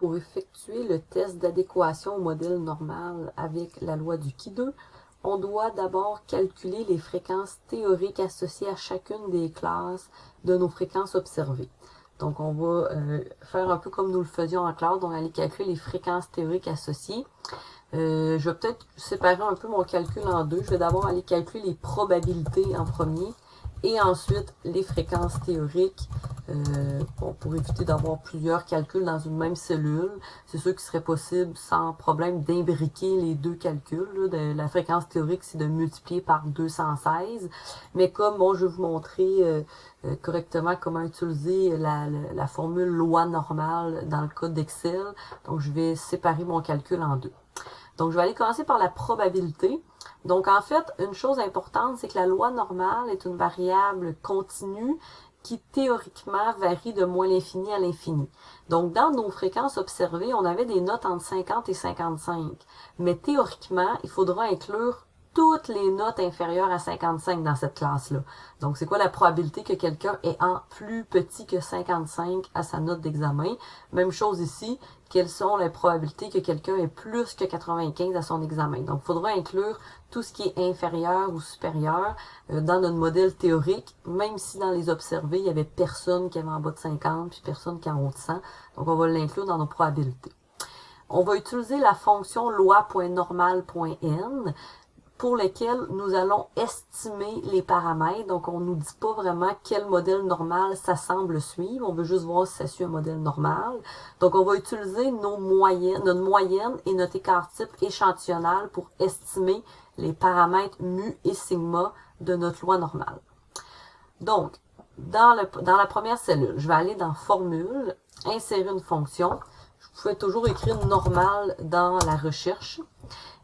Pour effectuer le test d'adéquation au modèle normal avec la loi du Qui-2, on doit d'abord calculer les fréquences théoriques associées à chacune des classes de nos fréquences observées. Donc, on va faire un peu comme nous le faisions en classe, donc aller calculer les fréquences théoriques associées. Je vais peut-être séparer un peu mon calcul en deux. Je vais d'abord aller calculer les probabilités en premier et ensuite les fréquences théoriques pour éviter d'avoir plusieurs calculs dans une même cellule. C'est sûr qu'il serait possible sans problème d'imbriquer les deux calculs. La fréquence théorique, c'est de multiplier par 216. Mais comme bon, je vais vous montrer correctement comment utiliser la formule loi normale dans le code d'Excel, donc je vais séparer mon calcul en deux. Donc, je vais aller commencer par la probabilité. Donc, en fait, une chose importante, c'est que la loi normale est une variable continue qui, théoriquement, varie de moins l'infini à l'infini. Donc, dans nos fréquences observées, on avait des notes entre 50 et 55. Mais théoriquement, il faudra inclure toutes les notes inférieures à 55 dans cette classe-là. Donc, c'est quoi la probabilité que quelqu'un ait en plus petit que 55 à sa note d'examen? Même chose ici, quelles sont les probabilités que quelqu'un ait plus que 95 à son examen? Donc, il faudra inclure tout ce qui est inférieur ou supérieur dans notre modèle théorique, même si dans les observés, il y avait personne qui avait en bas de 50 puis personne qui en haut de 100. Donc, on va l'inclure dans nos probabilités. On va utiliser la fonction loi.normal.n pour lesquels nous allons estimer les paramètres. Donc, on ne nous dit pas vraiment quel modèle normal ça semble suivre. On veut juste voir si ça suit un modèle normal. Donc, on va utiliser notre moyenne et notre écart type échantillonnal pour estimer les paramètres mu et sigma de notre loi normale. Donc, dans la première cellule, je vais aller dans Formule, insérer une fonction. Je pouvais toujours écrire normal dans la recherche.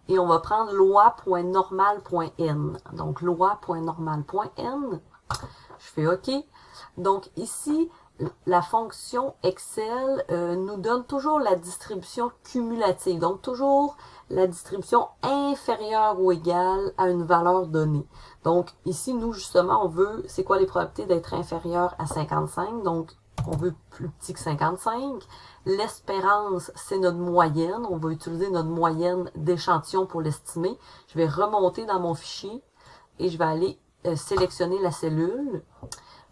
Et on va prendre loi.normal.n. Donc, loi.normal.n. Je fais OK. Donc, ici, la fonction Excel nous donne toujours la distribution cumulative. Donc, toujours la distribution inférieure ou égale à une valeur donnée. Donc, ici, nous, justement, on veut, c'est quoi les probabilités d'être inférieur à 55? Donc, on veut plus petit que 55. L'espérance, c'est notre moyenne. On va utiliser notre moyenne d'échantillon pour l'estimer. Je vais remonter dans mon fichier et je vais aller sélectionner la cellule.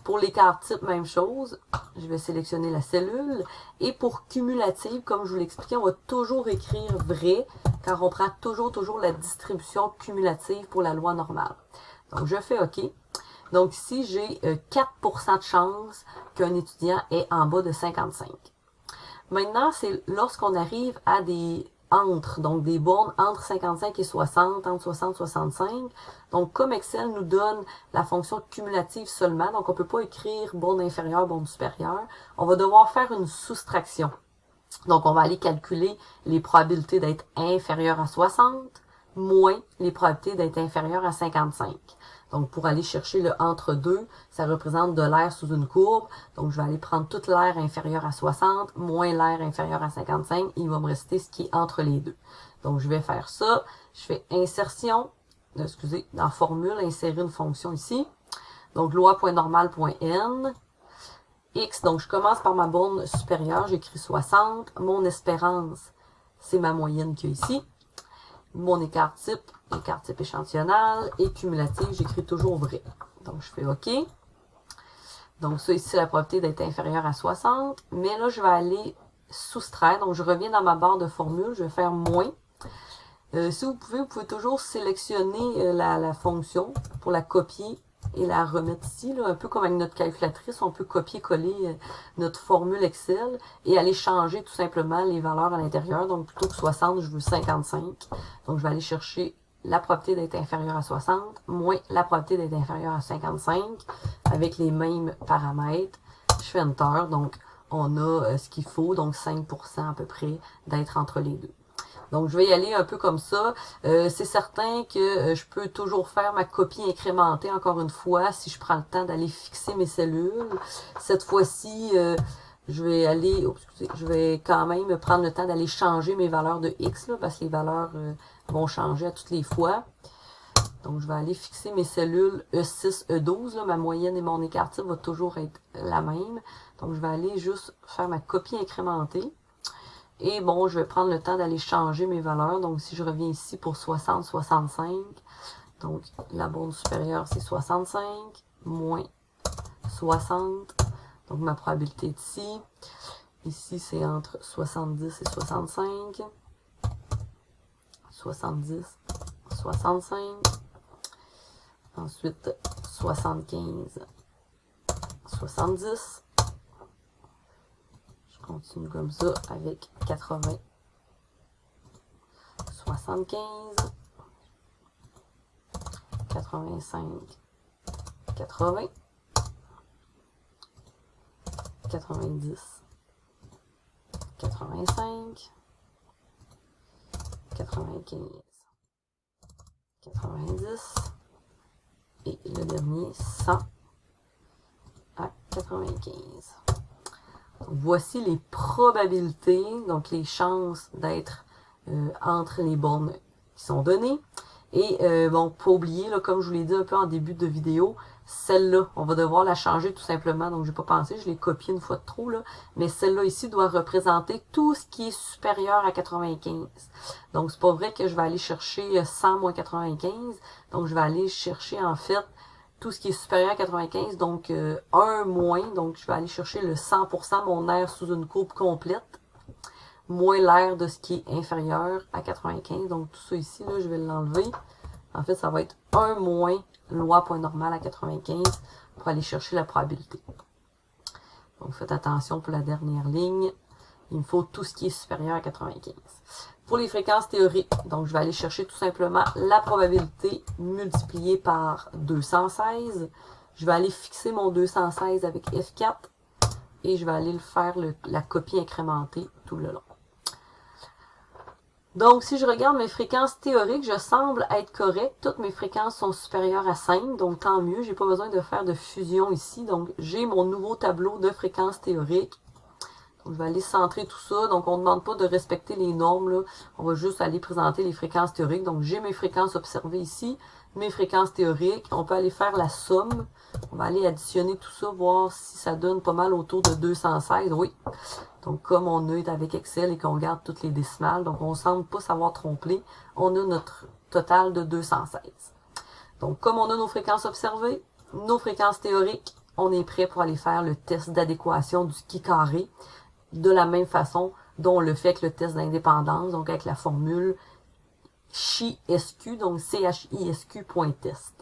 Pour l'écart type, même chose. Je vais sélectionner la cellule. Et pour cumulative, comme je vous l'expliquais, on va toujours écrire vrai, car on prend toujours la distribution cumulative pour la loi normale. Donc, je fais OK. Donc, ici, j'ai 4% de chance qu'un étudiant ait en bas de 55. Maintenant, c'est lorsqu'on arrive à des donc des bornes entre 55 et 60, entre 60 et 65. Donc, comme Excel nous donne la fonction cumulative seulement, donc on ne peut pas écrire borne inférieure, borne supérieure, on va devoir faire une soustraction. Donc, on va aller calculer les probabilités d'être inférieur à 60, moins les probabilités d'être inférieur à 55. Donc, pour aller chercher le entre-deux, ça représente de l'air sous une courbe. Donc, je vais aller prendre toute l'air inférieur à 60, moins l'air inférieur à 55. Il va me rester ce qui est entre les deux. Donc, je vais faire ça. Je fais insertion, dans formule, insérer une fonction ici. Donc, loi.normal.n. X, donc je commence par ma borne supérieure, j'écris 60. Mon espérance, c'est ma moyenne qu'il y a ici. Mon écart type échantillonnal, et cumulatif, j'écris toujours vrai. Donc, je fais OK. Donc, ça, ici, la probabilité d'être inférieure à 60. Mais là, je vais aller soustraire. Donc, je reviens dans ma barre de formule. Je vais faire moins. Si vous pouvez toujours sélectionner la fonction pour la copier et la remettre ici, là, un peu comme avec notre calculatrice, on peut copier-coller notre formule Excel et aller changer tout simplement les valeurs à l'intérieur. Donc, plutôt que 60, je veux 55. Donc, je vais aller chercher la probabilité d'être inférieure à 60, moins la probabilité d'être inférieure à 55, avec les mêmes paramètres. Je fais Enter, donc on a ce qu'il faut, donc 5% à peu près d'être entre les deux. Donc, je vais y aller un peu comme ça. C'est certain que je peux toujours faire ma copie incrémentée, encore une fois, si je prends le temps d'aller fixer mes cellules. Cette fois-ci, je vais quand même prendre le temps d'aller changer mes valeurs de X, là, parce que les valeurs vont changer à toutes les fois. Donc, je vais aller fixer mes cellules E6, E12. Là, ma moyenne et mon écart type va toujours être la même. Donc, je vais aller juste faire ma copie incrémentée. Et bon, je vais prendre le temps d'aller changer mes valeurs. Donc, si je reviens ici pour 60, 65, donc la borne supérieure, c'est 65, moins 60. Donc, ma probabilité est ici. Ici, c'est entre 70 et 65. 70, 65. Ensuite, 75, 70. Je continue comme ça avec 80, 75, 85, 80, 90, 85, 95, 90, et le dernier 100 à 95. Donc, voici les probabilités, donc les chances d'être entre les bornes qui sont données. Et bon, pas oublier, là, comme je vous l'ai dit un peu en début de vidéo, celle-là, on va devoir la changer tout simplement. Donc, j'ai pas pensé, je l'ai copié une fois de trop, là. Mais celle-là ici doit représenter tout ce qui est supérieur à 95. Donc, c'est pas vrai que je vais aller chercher 100 moins 95. Donc, je vais aller chercher, en fait, tout ce qui est supérieur à 95. Donc, 1 moins. Donc, je vais aller chercher le 100%, mon air sous une courbe complète, moins l'air de ce qui est inférieur à 95. Donc, tout ça ici, là, je vais l'enlever. En fait, ça va être 1 moins loi point normal à 95 pour aller chercher la probabilité. Donc, faites attention pour la dernière ligne. Il me faut tout ce qui est supérieur à 95. Pour les fréquences théoriques, donc je vais aller chercher tout simplement la probabilité multipliée par 216. Je vais aller fixer mon 216 avec F4 et je vais aller faire la copie incrémentée tout le long. Donc, si je regarde mes fréquences théoriques, je semble être correct. Toutes mes fréquences sont supérieures à 5, donc tant mieux. J'ai pas besoin de faire de fusion ici. Donc, j'ai mon nouveau tableau de fréquences théoriques. Donc, je vais aller centrer tout ça. Donc, on ne demande pas de respecter les normes, là. On va juste aller présenter les fréquences théoriques. Donc, j'ai mes fréquences observées ici, mes fréquences théoriques. On peut aller faire la somme. On va aller additionner tout ça, voir si ça donne pas mal autour de 216. Oui. Donc, comme on est avec Excel et qu'on garde toutes les décimales, donc on ne semble pas savoir tromper, on a notre total de 216. Donc, comme on a nos fréquences observées, nos fréquences théoriques, on est prêt pour aller faire le test d'adéquation du chi carré, de la même façon dont on le fait avec le test d'indépendance, donc avec la formule chi-sq, donc CHISQ.test.